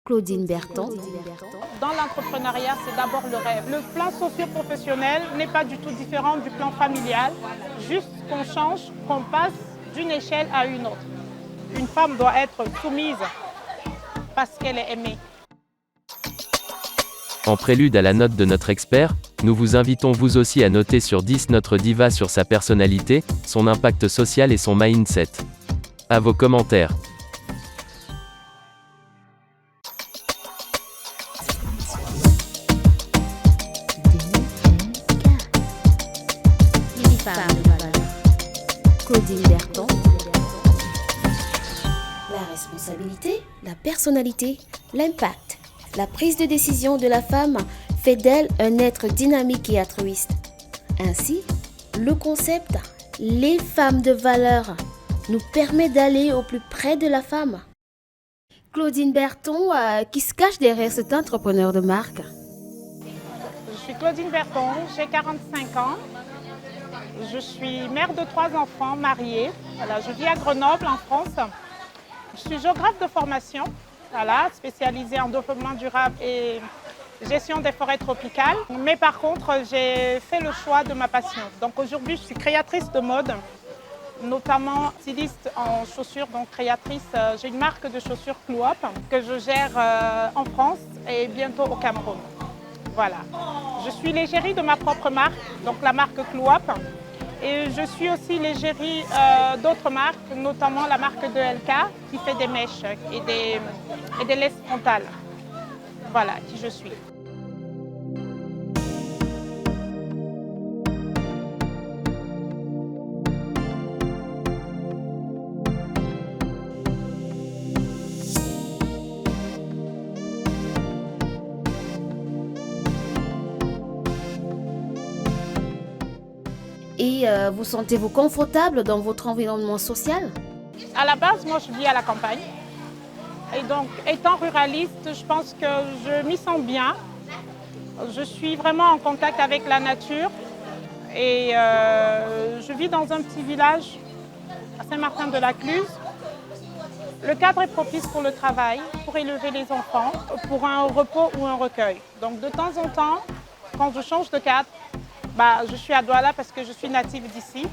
Claudine Berton. Dans l'entrepreneuriat, c'est d'abord le rêve. Le plan socio-professionnel n'est pas du tout différent du plan familial, juste qu'on change, qu'on passe d'une échelle à une autre. Une femme doit être soumise parce qu'elle est aimée. En prélude à la note de notre expert, nous vous invitons vous aussi à noter sur 10 notre diva sur sa personnalité, son impact social et son mindset. À vos commentaires. Claudine Berton. La responsabilité, la personnalité, l'impact, la prise de décision de la femme fait d'elle un être dynamique et altruiste. Ainsi, le concept « Les femmes de valeur » nous permet d'aller au plus près de la femme. Claudine Berton, qui se cache derrière cet entrepreneur de marque? Je suis Claudine Berton, j'ai 45 ans. Je suis mère de 3 enfants, mariée. Voilà, je vis à Grenoble, en France. Je suis géographe de formation, voilà, spécialisée en développement durable et gestion des forêts tropicales. Mais par contre, j'ai fait le choix de ma passion. Donc aujourd'hui, je suis créatrice de mode, notamment styliste en chaussures, donc créatrice. J'ai une marque de chaussures Clouop que je gère en France et bientôt au Cameroun. Voilà. Je suis l'égérie de ma propre marque, donc la marque Clouop. Et je suis aussi l'égérie d'autres marques, notamment la marque de LK qui fait des mèches et des laisses frontales. Voilà qui je suis. Et vous sentez-vous confortable dans votre environnement social? À la base, moi je vis à la campagne. Et donc, étant ruraliste, je pense que je m'y sens bien. Je suis vraiment en contact avec la nature. Et je vis dans un petit village à Saint-Martin-de-la-Cluse. Le cadre est propice pour le travail, pour élever les enfants, pour un repos ou un recueil. Donc de temps en temps, quand je change de cadre, je suis à Douala parce que je suis native d'ici.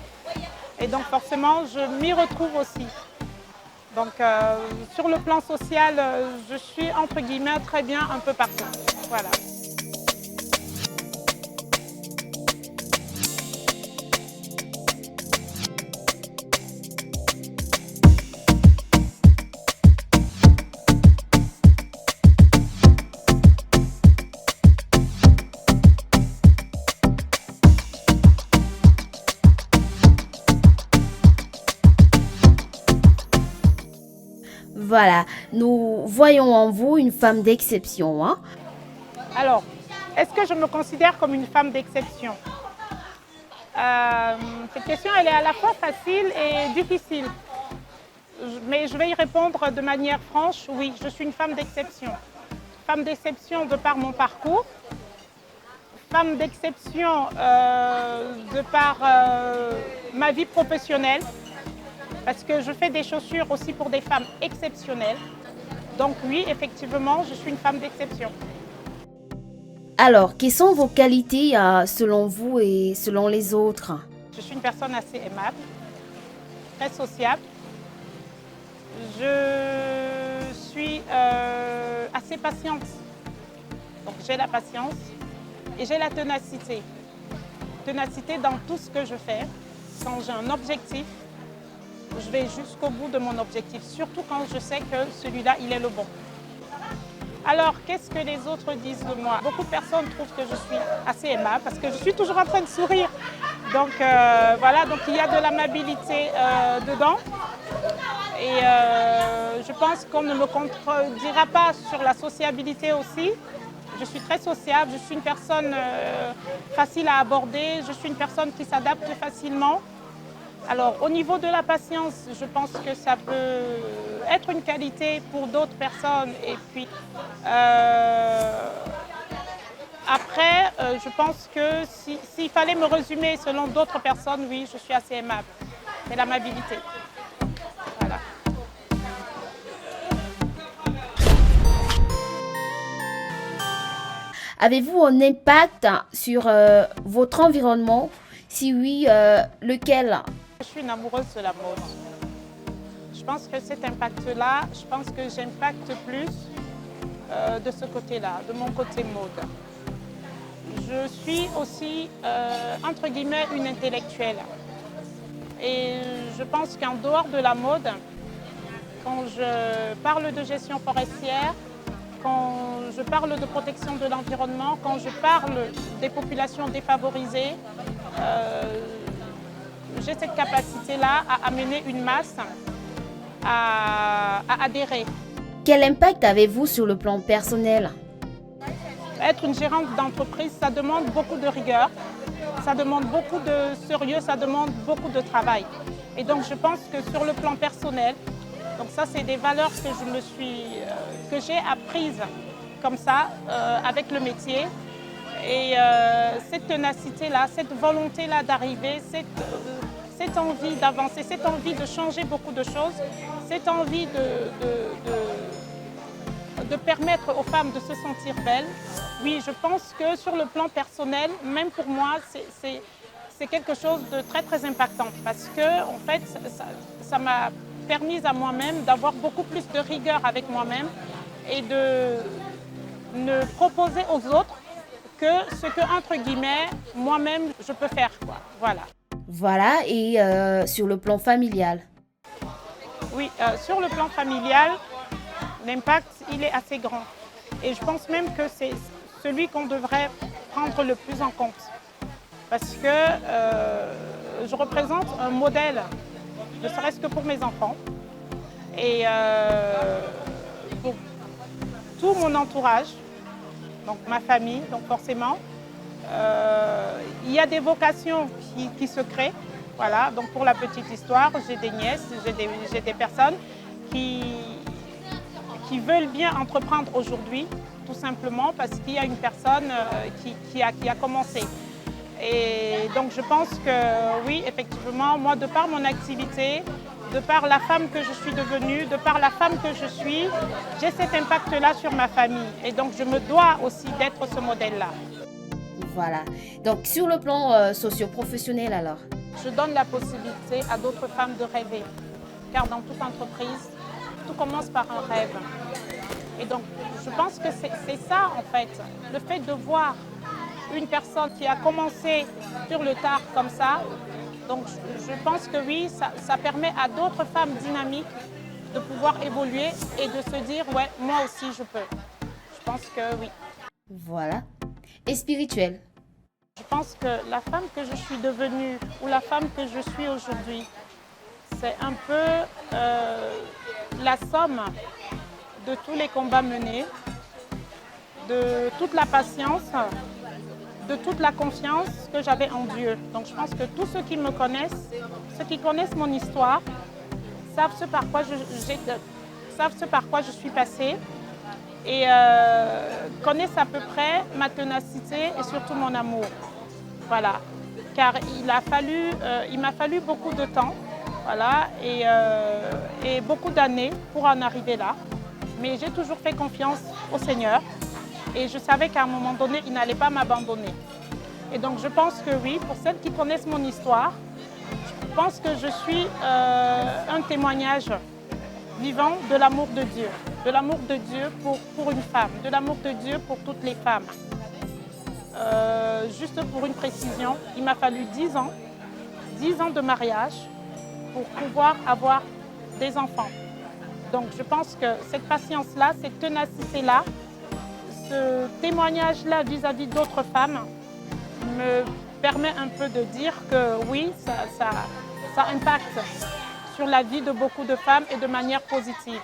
Et donc forcément, je m'y retrouve aussi. Donc sur le plan social, je suis entre guillemets très bien un peu partout. Voilà. Voilà, nous voyons en vous une femme d'exception. Hein? Alors, est-ce que je me considère comme une femme d'exception? Cette question, elle est à la fois facile et difficile. Mais je vais y répondre de manière franche. Oui, je suis une femme d'exception. Femme d'exception de par mon parcours. Femme d'exception de par ma vie professionnelle. Parce que je fais des chaussures aussi pour des femmes exceptionnelles. Donc oui, effectivement, je suis une femme d'exception. Alors, quelles sont vos qualités selon vous et selon les autres? Je suis une personne assez aimable, très sociable. Je suis assez patiente. Donc j'ai la patience et j'ai la ténacité. Ténacité dans tout ce que je fais. Quand j'ai un objectif, je vais jusqu'au bout de mon objectif, surtout quand je sais que celui-là, il est le bon. Alors, qu'est-ce que les autres disent de moi? Beaucoup de personnes trouvent que je suis assez aimable parce que je suis toujours en train de sourire. Donc voilà, donc il y a de l'amabilité dedans. Et je pense qu'on ne me contredira pas sur la sociabilité aussi. Je suis très sociable, je suis une personne facile à aborder, je suis une personne qui s'adapte facilement. Alors, au niveau de la patience, je pense que ça peut être une qualité pour d'autres personnes. Et puis, après, je pense que s'il fallait me résumer selon d'autres personnes, oui, je suis assez aimable. C'est l'amabilité. Voilà. Avez-vous un impact sur votre environnement? Si oui, lequel? Je suis une amoureuse de la mode. Je pense que cet impact-là, je pense que j'impacte plus de ce côté-là, de mon côté mode. Je suis aussi, entre guillemets, une intellectuelle. Et je pense qu'en dehors de la mode, quand je parle de gestion forestière, quand je parle de protection de l'environnement, quand je parle des populations défavorisées, j'ai cette capacité-là à amener une masse à adhérer. Quel impact avez-vous sur le plan personnel? Être une gérante d'entreprise, ça demande beaucoup de rigueur, ça demande beaucoup de sérieux, ça demande beaucoup de travail. Et donc je pense que sur le plan personnel, donc ça c'est des valeurs que j'ai apprises comme ça avec le métier. Et cette ténacité-là, cette volonté-là d'arriver, cette envie d'avancer, cette envie de changer beaucoup de choses, cette envie de permettre aux femmes de se sentir belles. Oui, je pense que sur le plan personnel, même pour moi, c'est quelque chose de très très impactant parce que en fait, ça m'a permis à moi-même d'avoir beaucoup plus de rigueur avec moi-même et de ne proposer aux autres que ce que, entre guillemets, moi-même, je peux faire, quoi. Voilà. Voilà, et sur le plan familial? Oui, sur le plan familial, l'impact, il est assez grand. Et je pense même que c'est celui qu'on devrait prendre le plus en compte. Parce que je représente un modèle, ne serait-ce que pour mes enfants. Et pour tout mon entourage, donc ma famille, donc forcément, il y a des vocations qui se créent. Voilà, donc pour la petite histoire, j'ai des nièces, j'ai des personnes qui veulent bien entreprendre aujourd'hui, tout simplement parce qu'il y a une personne qui a commencé. Et donc je pense que oui, effectivement, moi de par mon activité, de par la femme que je suis devenue, de par la femme que je suis, j'ai cet impact-là sur ma famille. Et donc je me dois aussi d'être ce modèle-là. Voilà. Donc sur le plan socio-professionnel alors? Je donne la possibilité à d'autres femmes de rêver. Car dans toute entreprise, tout commence par un rêve. Et donc je pense que c'est ça en fait, le fait de voir une personne qui a commencé sur le tard comme ça. Donc je pense que oui, ça permet à d'autres femmes dynamiques de pouvoir évoluer et de se dire ouais, moi aussi je peux. Je pense que oui. Voilà. Et spirituel? Je pense que la femme que je suis devenue ou la femme que je suis aujourd'hui, c'est un peu la somme de tous les combats menés, de toute la patience, de toute la confiance que j'avais en Dieu. Donc je pense que tous ceux qui me connaissent, ceux qui connaissent mon histoire, savent ce par quoi je suis passée et connaissent à peu près ma ténacité et surtout mon amour. Voilà, car il m'a fallu beaucoup de temps, voilà, et beaucoup d'années pour en arriver là. Mais j'ai toujours fait confiance au Seigneur et je savais qu'à un moment donné, il n'allait pas m'abandonner. Et donc je pense que oui, pour celles qui connaissent mon histoire, je pense que je suis un témoignage vivant de l'amour de Dieu. De l'amour de Dieu pour une femme, de l'amour de Dieu pour toutes les femmes. Juste pour une précision, il m'a fallu 10 ans de mariage pour pouvoir avoir des enfants. Donc je pense que cette patience-là, cette ténacité-là, ce témoignage-là vis-à-vis d'autres femmes me permet un peu de dire que oui, ça impacte sur la vie de beaucoup de femmes et de manière positive.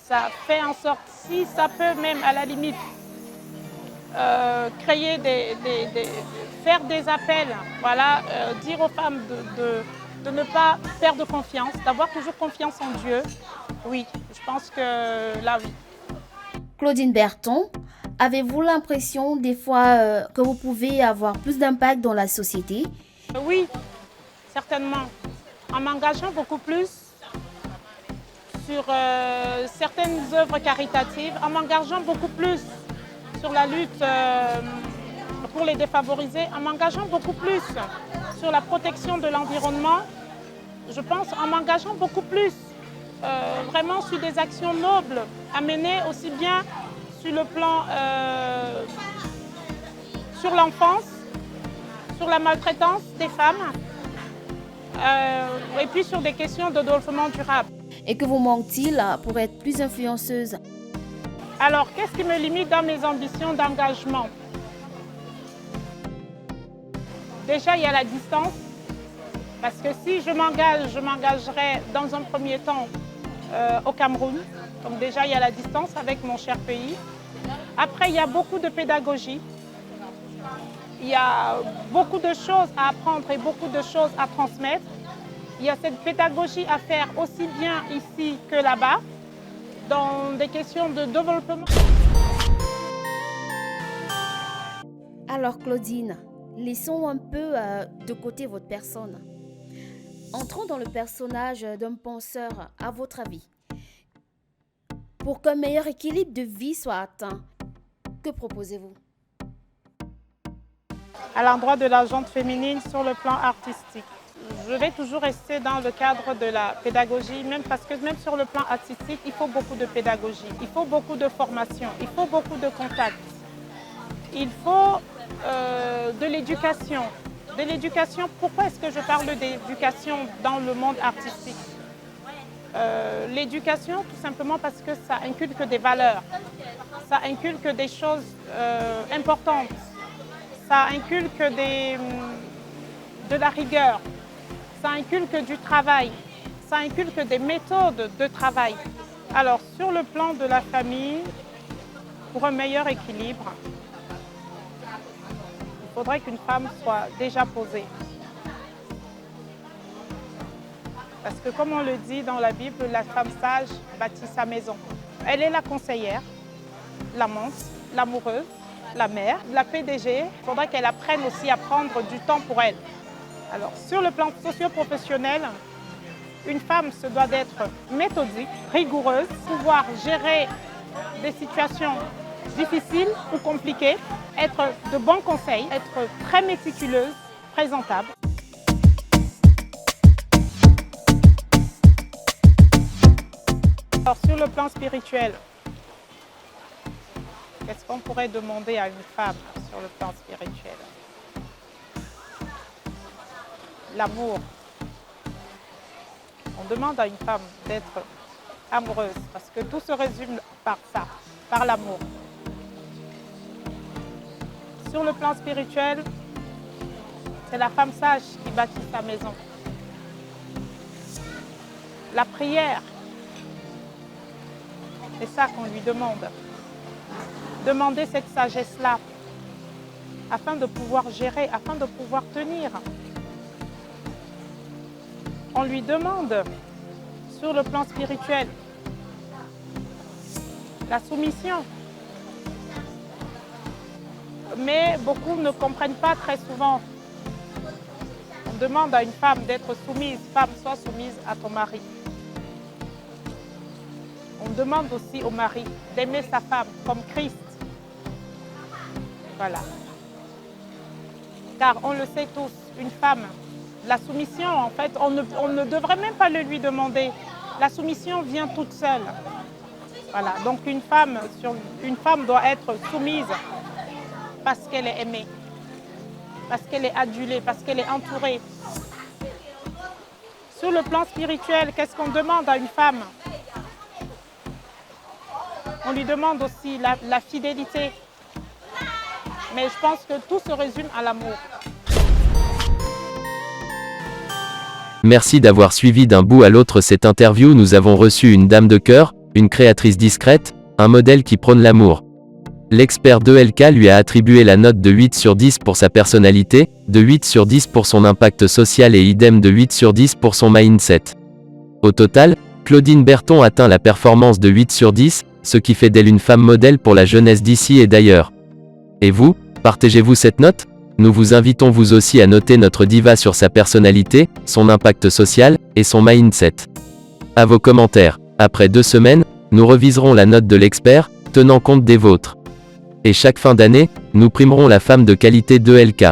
Ça fait en sorte, si ça peut même à la limite créer faire des appels, voilà, dire aux femmes de ne pas perdre confiance, d'avoir toujours confiance en Dieu. Oui, je pense que là, oui. Claudine Berton, avez-vous l'impression des fois que vous pouvez avoir plus d'impact dans la société? Oui, certainement. En m'engageant beaucoup plus sur certaines œuvres caritatives, en m'engageant beaucoup plus sur la lutte pour les défavorisés, en m'engageant beaucoup plus sur la protection de l'environnement, je pense en m'engageant beaucoup plus vraiment sur des actions nobles à mener aussi bien sur le plan sur l'enfance, sur la maltraitance des femmes et puis sur des questions de développement durable. Et que vous manque-t-il pour être plus influenceuse? Alors, qu'est-ce qui me limite dans mes ambitions d'engagement? Déjà, il y a la distance, parce que si je m'engagerai dans un premier temps au Cameroun. Donc déjà, il y a la distance avec mon cher pays. Après, il y a beaucoup de pédagogie. Il y a beaucoup de choses à apprendre et beaucoup de choses à transmettre. Il y a cette pédagogie à faire aussi bien ici que là-bas, dans des questions de développement. Alors Claudine, laissons un peu de côté votre personne. Entrons dans le personnage d'un penseur, à votre avis. Pour qu'un meilleur équilibre de vie soit atteint, que proposez-vous? À l'endroit de la gente féminine sur le plan artistique. Je vais toujours rester dans le cadre de la pédagogie, même parce que même sur le plan artistique, il faut beaucoup de pédagogie, il faut beaucoup de formation, il faut beaucoup de contacts. Il faut de l'éducation. De l'éducation, pourquoi est-ce que je parle d'éducation dans le monde artistique? L'éducation, tout simplement parce que ça inculque des valeurs, ça inculque des choses importantes, ça inculque de la rigueur, ça inculque du travail, ça inculque des méthodes de travail. Alors, sur le plan de la famille, pour un meilleur équilibre, il faudrait qu'une femme soit déjà posée. Parce que comme on le dit dans la Bible, la femme sage bâtit sa maison. Elle est la conseillère, l'amante, l'amoureuse, la mère, la PDG. Il faudrait qu'elle apprenne aussi à prendre du temps pour elle. Alors, sur le plan socio-professionnel, une femme se doit d'être méthodique, rigoureuse, pouvoir gérer des situations difficiles ou compliquées, être de bons conseils, être très méticuleuse, présentable. Alors, sur le plan spirituel, qu'est-ce qu'on pourrait demander à une femme sur le plan spirituel? L'amour. On demande à une femme d'être amoureuse parce que tout se résume par ça, par l'amour. Sur le plan spirituel, c'est la femme sage qui bâtit sa maison. La prière, c'est ça qu'on lui demande. Demander cette sagesse-là afin de pouvoir gérer, afin de pouvoir tenir. On lui demande, sur le plan spirituel, la soumission. Mais beaucoup ne comprennent pas très souvent. On demande à une femme d'être soumise. Femme, sois soumise à ton mari. On demande aussi au mari d'aimer sa femme comme Christ. Voilà. Car on le sait tous, une femme, la soumission, en fait, on ne devrait même pas le lui demander. La soumission vient toute seule. Voilà. Donc une femme doit être soumise parce qu'elle est aimée, parce qu'elle est adulée, parce qu'elle est entourée. Sur le plan spirituel, qu'est-ce qu'on demande à une femme? On lui demande aussi la fidélité. Mais je pense que tout se résume à l'amour. Merci d'avoir suivi d'un bout à l'autre cette interview. Nous avons reçu une dame de cœur, une créatrice discrète, un modèle qui prône l'amour. L'expert 2LK lui a attribué la note de 8 sur 10 pour sa personnalité, de 8 sur 10 pour son impact social et idem de 8 sur 10 pour son mindset. Au total, Claudine Berton atteint la performance de 8 sur 10, ce qui fait d'elle une femme modèle pour la jeunesse d'ici et d'ailleurs. Et vous, partagez-vous cette note? Nous vous invitons vous aussi à noter notre diva sur sa personnalité, son impact social, et son mindset. À vos commentaires. Après 2 semaines, nous reviserons la note de l'expert, tenant compte des vôtres. Et chaque fin d'année, nous primerons la femme de qualité d'ELK.